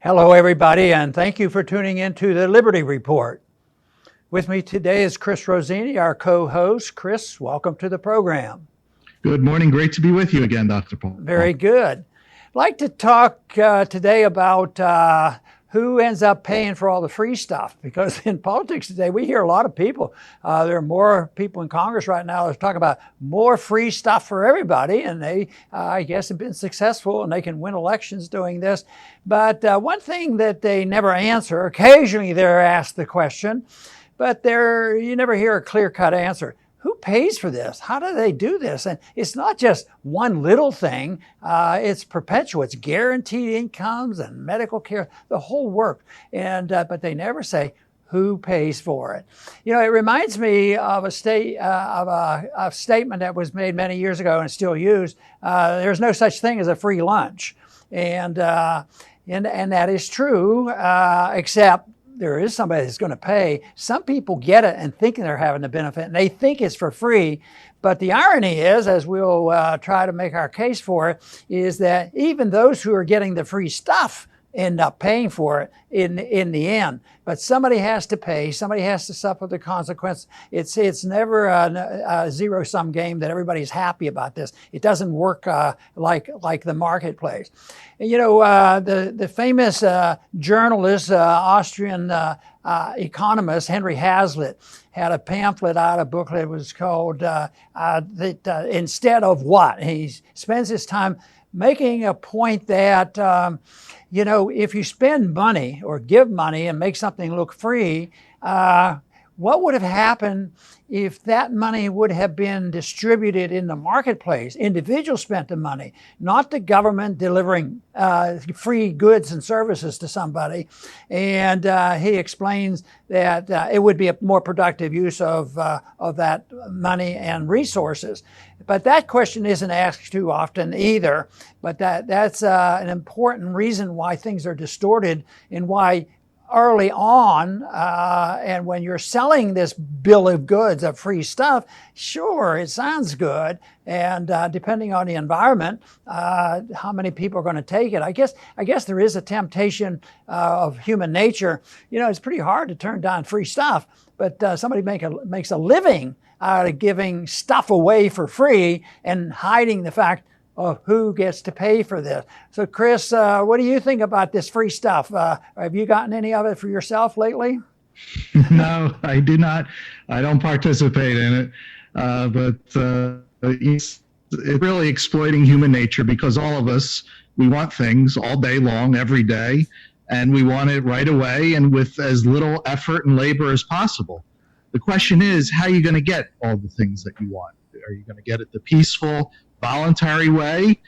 Hello, everybody, and thank you for tuning in to the Liberty Report. With me today is Chris Rossini, our co-host. Chris, welcome to the program. Good morning. Great to be with you again, Dr. Paul. Very good. I'd like to talk today about who ends up paying for all the free stuff, because in politics today, we hear a lot of people. There are more people in Congress right now that talk about more free stuff for everybody, and they, I guess, have been successful and they can win elections doing this. But one thing that they never answer, occasionally they're asked the question, but you never hear a clear-cut answer. Who pays for this? How do they do this? And it's not just one little thing. It's perpetual. It's guaranteed incomes and medical care, the whole work. And but they never say who pays for it. You know, it reminds me of a statement that was made many years ago and still used. There's no such thing as a free lunch, and that is true, except there is somebody that's going to pay. Some people get it and think they're having the benefit, and they think it's for free. But the irony is, as we'll try to make our case for it, is that even those who are getting the free stuff end up paying for it in the end. But somebody has to pay. Somebody has to suffer the consequence. It's never a zero-sum game that everybody's happy about this. It doesn't work like the marketplace. And, you know, the famous journalist, Austrian economist Henry Hazlitt had a pamphlet out, a booklet. It was called Instead of What? He spends his time making a point that you know, if you spend money or give money and make something look free, what would have happened if that money would have been distributed in the marketplace? Individuals spent the money, not the government delivering free goods and services to somebody. And he explains that it would be a more productive use of that money and resources. But that question isn't asked too often either. But that's an important reason why things are distorted, and why early on, and when you're selling this bill of goods of free stuff, sure, it sounds good. And depending on the environment, how many people are going to take it. I guess there is a temptation of human nature. You know, it's pretty hard to turn down free stuff, but somebody makes a living out of giving stuff away for free and hiding the fact of who gets to pay for this. So, Chris, what do you think about this free stuff? Have you gotten any of it for yourself lately? No, I do not. I don't participate in it. But it's really exploiting human nature, because all of us, we want things all day long, every day, and we want it right away and with as little effort and labor as possible. The question is, how are you going to get all the things that you want? Are you going to get it the peaceful, voluntary way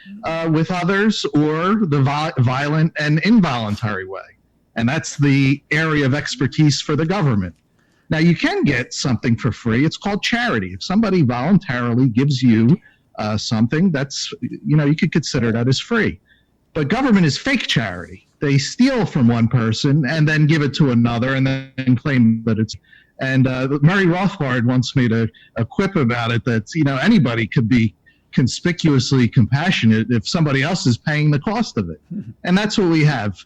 with others, or the violent and involuntary way? And that's the area of expertise for the government. Now, you can get something for free. It's called charity. If somebody voluntarily gives you something, that's, you know, you could consider that as free. But government is fake charity. They steal from one person and then give it to another and then claim that it's. And Murray Rothbard once made a quip about it that, you know, anybody could be conspicuously compassionate if somebody else is paying the cost of it. And that's what we have.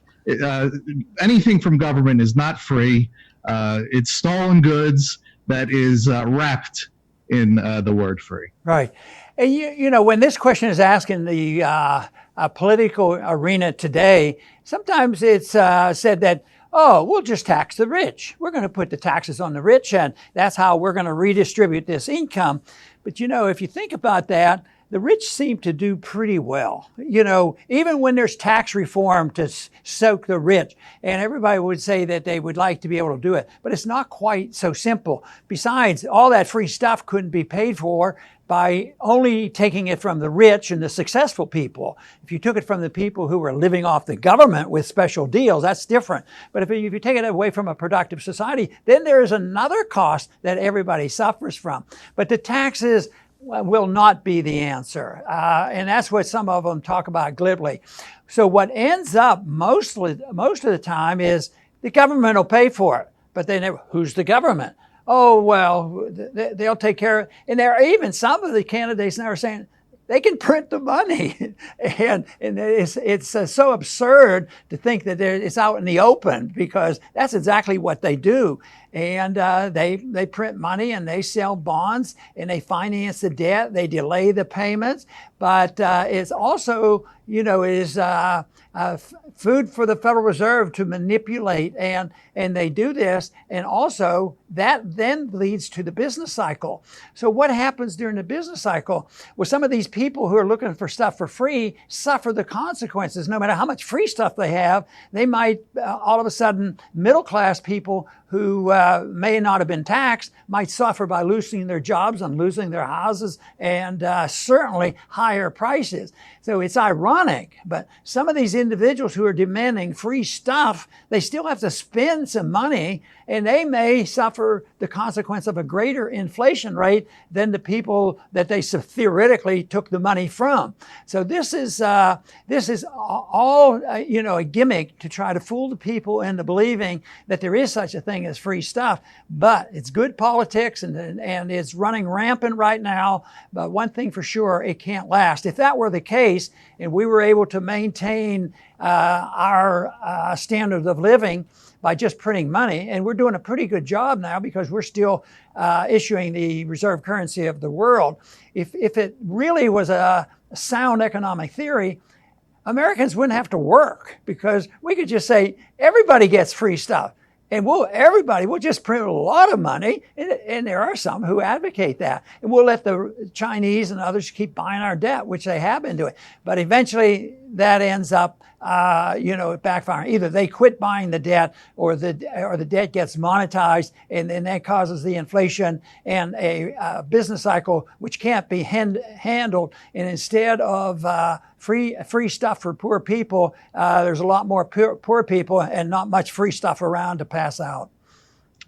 Anything from government is not free. It's stolen goods that is wrapped in the word free. Right. And you know, when this question is asked in the political arena today, sometimes it's said that, oh, we'll just tax the rich. We're going to put the taxes on the rich, and that's how we're going to redistribute this income. But, you know, if you think about that, the rich seem to do pretty well. You know, even when there's tax reform to soak the rich, and everybody would say that they would like to be able to do it, but it's not quite so simple. Besides, all that free stuff couldn't be paid for by only taking it from the rich and the successful people. If you took it from the people who were living off the government with special deals, that's different. But if you take it away from a productive society, then there is another cost that everybody suffers from. But the taxes will not be the answer. And that's what some of them talk about glibly. So what ends up most of the time is the government will pay for it, but they never, who's the government? Oh, well, they'll take care of it. And there are even some of the candidates now are saying, they can print the money. and it's so absurd to think that it's out in the open, because that's exactly what they do. And they print money and they sell bonds and they finance the debt. They delay the payments, but it's also, food for the Federal Reserve to manipulate, and they do this, and also that then leads to the business cycle. So what happens during the business cycle? Well, some of these people who are looking for stuff for free suffer the consequences. No matter how much free stuff they have, they might all of a sudden, middle class people who may not have been taxed might suffer by losing their jobs and losing their houses, and certainly higher prices. So it's ironic, but some of these individuals who are demanding free stuff, they still have to spend some money, and they may suffer the consequence of a greater inflation rate than the people that they theoretically took the money from. So this is all a gimmick to try to fool the people into believing that there is such a thing as free stuff. But it's good politics, and it's running rampant right now. But one thing for sure, it can't last. If that were the case, and we were able to maintain our standard of living by just printing money, and we're doing a pretty good job now because we're still issuing the reserve currency of the world. If it really was a sound economic theory, Americans wouldn't have to work, because we could just say everybody gets free stuff. And everybody will just print a lot of money, and there are some who advocate that. And we'll let the Chinese and others keep buying our debt, which they have been doing. But eventually that ends up, backfiring. Either they quit buying the debt, or the debt gets monetized, and then that causes the inflation and a business cycle which can't be handled. And instead of free stuff for poor people, there's a lot more poor people and not much free stuff around to pass out.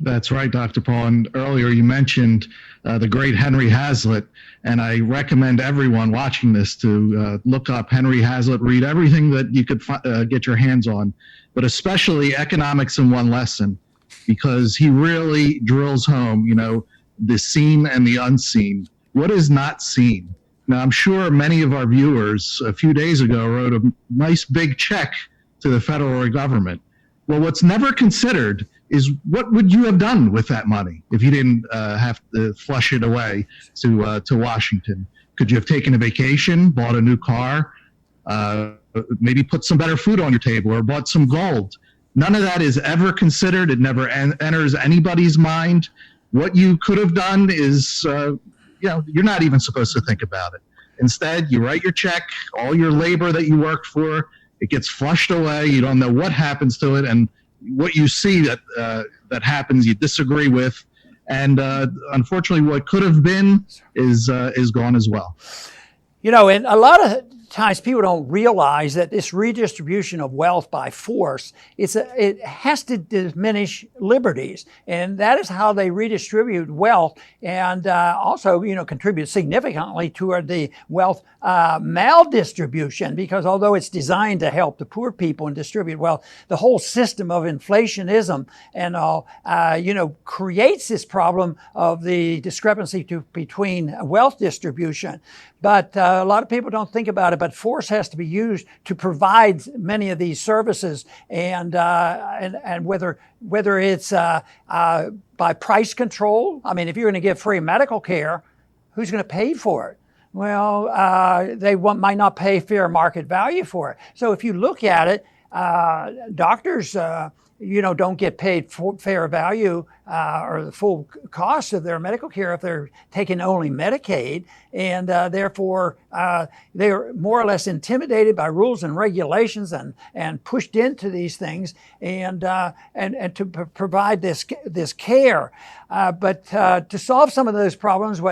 That's right, Dr. Paul. And earlier you mentioned the great Henry Hazlitt, and I recommend everyone watching this to look up Henry Hazlitt, read everything that you could get your hands on, but especially Economics in One Lesson, because he really drills home, the seen and the unseen. What is not seen? Now, I'm sure many of our viewers a few days ago wrote a nice big check to the federal government. Well, what's never considered is what would you have done with that money if you didn't have to flush it away to Washington? Could you have taken a vacation, bought a new car, maybe put some better food on your table, or bought some gold? None of that is ever considered. It never enters anybody's mind. What you could have done is, you're not even supposed to think about it. Instead, you write your check, all your labor that you worked for, it gets flushed away. You don't know what happens to it, and what you see that happens, you disagree with, and unfortunately, what could have been is gone as well. And a lot of times people don't realize that this redistribution of wealth by force, it has to diminish liberties, and that is how they redistribute wealth, and also contribute significantly toward the wealth maldistribution, because although it's designed to help the poor people and distribute wealth, the whole system of inflationism and all creates this problem of the discrepancy between wealth distribution. But a lot of people don't think about it, but force has to be used to provide many of these services, and whether it's by price control. I mean, if you're going to give free medical care, who's going to pay for it? Well, they might not pay fair market value for it. So if you look at it, doctors don't get paid fair value or the full cost of their medical care if they're taking only Medicaid, and therefore they're more or less intimidated by rules and regulations and pushed into these things and to provide this care. But to solve some of those problems,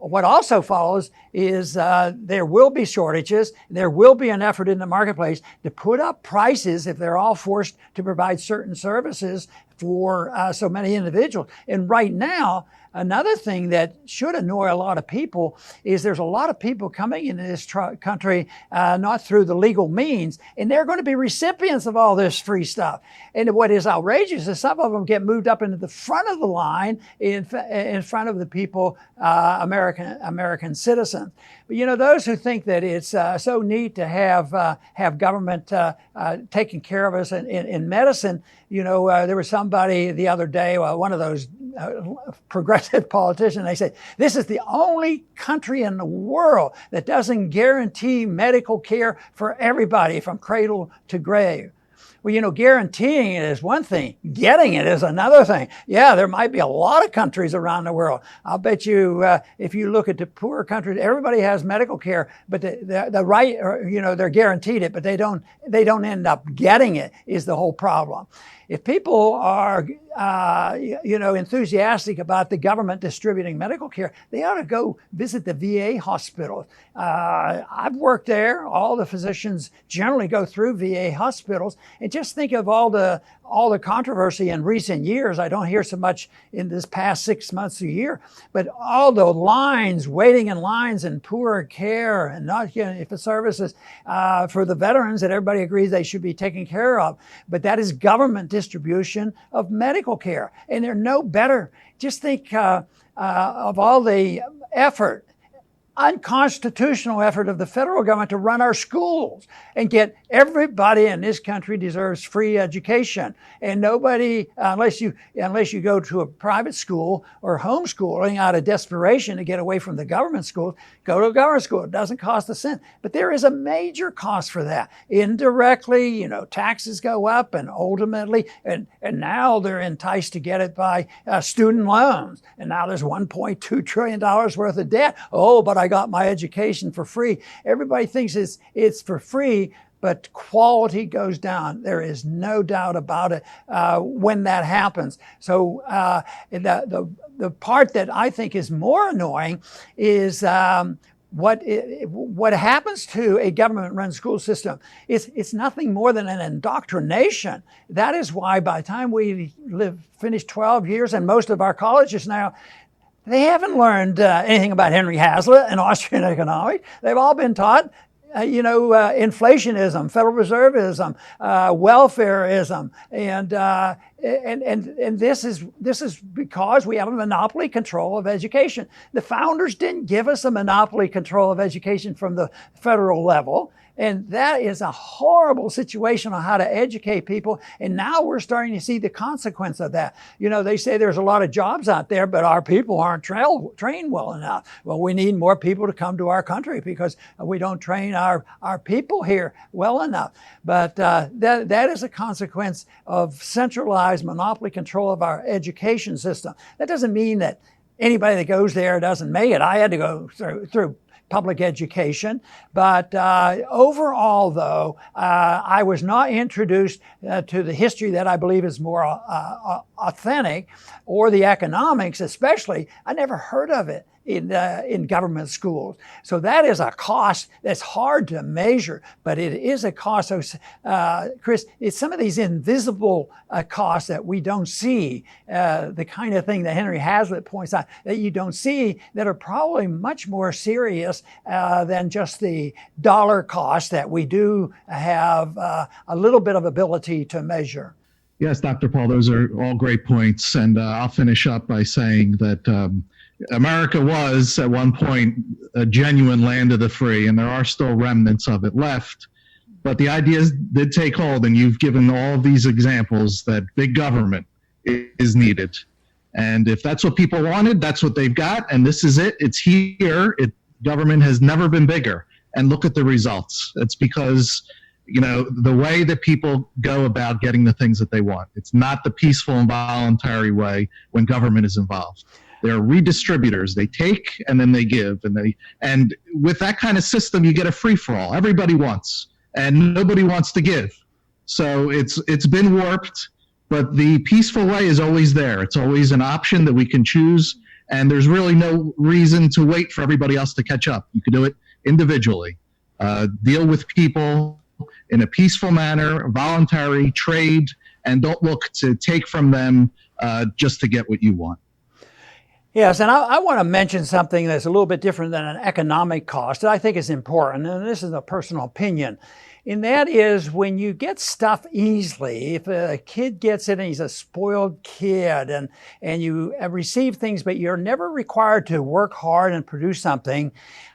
what also follows is there will be shortages. There will be an effort in the marketplace to put up prices if they're all forced to provide certain services for so many individuals. And right now, Another thing that should annoy a lot of people is there's a lot of people coming into this country not through the legal means, and they're going to be recipients of all this free stuff. And what is outrageous is some of them get moved up into the front of the line in front of the people, American citizens. But you know, those who think that it's so neat to have government taking care of us in medicine, you know, there was somebody the other day, one of those progressive politicians, they said, this is the only country in the world that doesn't guarantee medical care for everybody from cradle to grave. Well, you know, guaranteeing it is one thing. Getting it is another thing. Yeah, there might be a lot of countries around the world. I'll bet you, if you look at the poorer countries, everybody has medical care, but the right, you know, they're guaranteed it, but they don't end up getting it is the whole problem. If people are, you know, enthusiastic about the government distributing medical care, they ought to go visit the VA hospitals. I've worked there. All the physicians generally go through VA hospitals, and just think of all the controversy in recent years. I don't hear so much in this past 6 months a year, but all the lines, waiting in lines and poor care and not getting the services for the veterans that everybody agrees they should be taken care of. But that is government distribution of medical care, and they're no better. Just think of all the effort, unconstitutional effort of the federal government to run our schools and get everybody in this country deserves free education. And nobody, unless you go to a private school or homeschooling out of desperation to get away from the government school, go to a government school. It doesn't cost a cent. But there is a major cost for that. Indirectly, you know, taxes go up, and ultimately, and now they're enticed to get it by student loans. And now there's $1.2 trillion worth of debt. Oh, but I got my education for free. Everybody thinks it's for free, but quality goes down. There is no doubt about it when that happens. So the part that I think is more annoying is what happens to a government-run school system. It's nothing more than an indoctrination. That is why by the time we finish 12 years, and most of our colleges now, they haven't learned anything about Henry Hazlitt and Austrian economics. They've all been taught, inflationism, Federal Reserveism, welfareism, and this is because we have a monopoly control of education. The founders didn't give us a monopoly control of education from the federal level. And that is a horrible situation on how to educate people. And now we're starting to see the consequence of that. You know, they say there's a lot of jobs out there, but our people aren't trained well enough. Well, we need more people to come to our country because we don't train our people here well enough. But that is a consequence of centralized monopoly control of our education system. That doesn't mean that anybody that goes there doesn't make it. I had to go through public education. But overall, though, I was not introduced to the history that I believe is more authentic, or the economics especially. I never heard of it in government schools. So that is a cost that's hard to measure, but it is a cost. So, Chris, it's some of these invisible costs that we don't see, the kind of thing that Henry Hazlitt points out, that you don't see, that are probably much more serious than just the dollar cost that we do have a little bit of ability to measure. Yes, Dr. Paul, those are all great points. And I'll finish up by saying that America was at one point a genuine land of the free, and there are still remnants of it left. But the ideas did take hold, and you've given all of these examples that big government is needed. And if that's what people wanted, that's what they've got, and this is it. It's here. Government has never been bigger. And look at the results. It's because, you know, the way that people go about getting the things that they want. It's not the peaceful and voluntary way when government is involved. They're redistributors. They take and then they give, and with that kind of system, you get a free-for-all. Everybody wants, and nobody wants to give. So it's been warped, but the peaceful way is always there. It's always an option that we can choose, and there's really no reason to wait for everybody else to catch up. You can do it individually. Deal with people in a peaceful manner, voluntary, trade, and don't look to take from them just to get what you want. Yes, and I want to mention something that's a little bit different than an economic cost that I think is important, and this is a personal opinion. And that is when you get stuff easily, if a kid gets it and he's a spoiled kid and you receive things, but you're never required to work hard and produce something,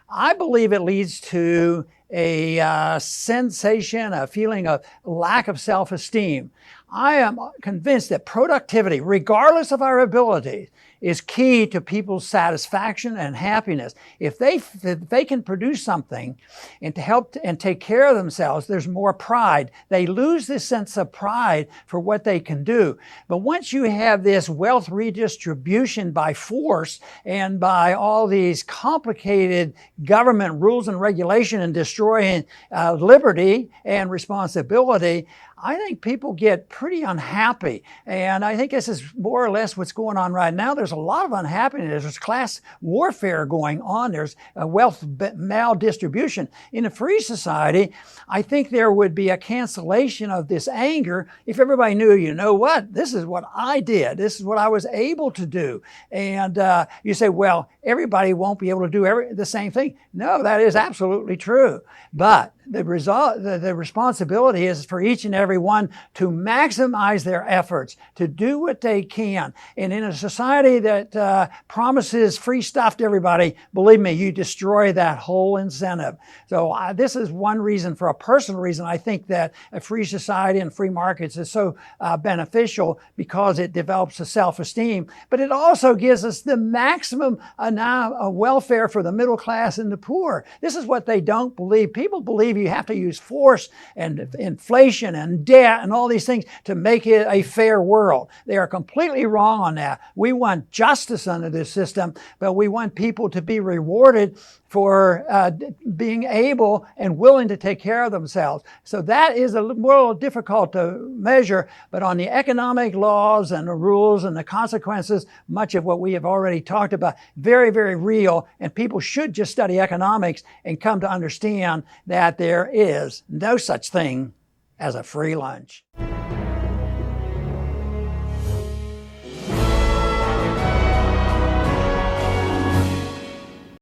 I believe it leads to a sensation, a feeling of lack of self-esteem. I am convinced that productivity, regardless of our abilities, is key to people's satisfaction and happiness. If they can produce something and to help and take care of themselves, there's more pride. They lose this sense of pride for what they can do. But once you have this wealth redistribution by force and by all these complicated government rules and regulation and destroying liberty and responsibility, I think people get pretty unhappy. And I think this is more or less what's going on right now. There's a lot of unhappiness. There's class warfare going on. There's wealth maldistribution. In a free society, I think there would be a cancellation of this anger if everybody knew, you know what, this is what I did. This is what I was able to do. And you say, well, everybody won't be able to do the same thing. No, that is absolutely true. But the responsibility is for each and every one to maximize their efforts, to do what they can. And in a society that promises free stuff to everybody, believe me, you destroy that whole incentive. So this is one reason, for a personal reason, I think that a free society and free markets is so beneficial, because it develops a self-esteem. But it also gives us the maximum welfare for the middle class and the poor. This is what they don't believe. People believe you have to use force and inflation and debt and all these things to make it a fair world. They are completely wrong on that. We want justice under this system, but we want people to be rewarded for being able and willing to take care of themselves. So that is a little difficult to measure, but on the economic laws and the rules and the consequences, much of what we have already talked about, very, very real, and people should just study economics and come to understand that there is no such thing as a free lunch.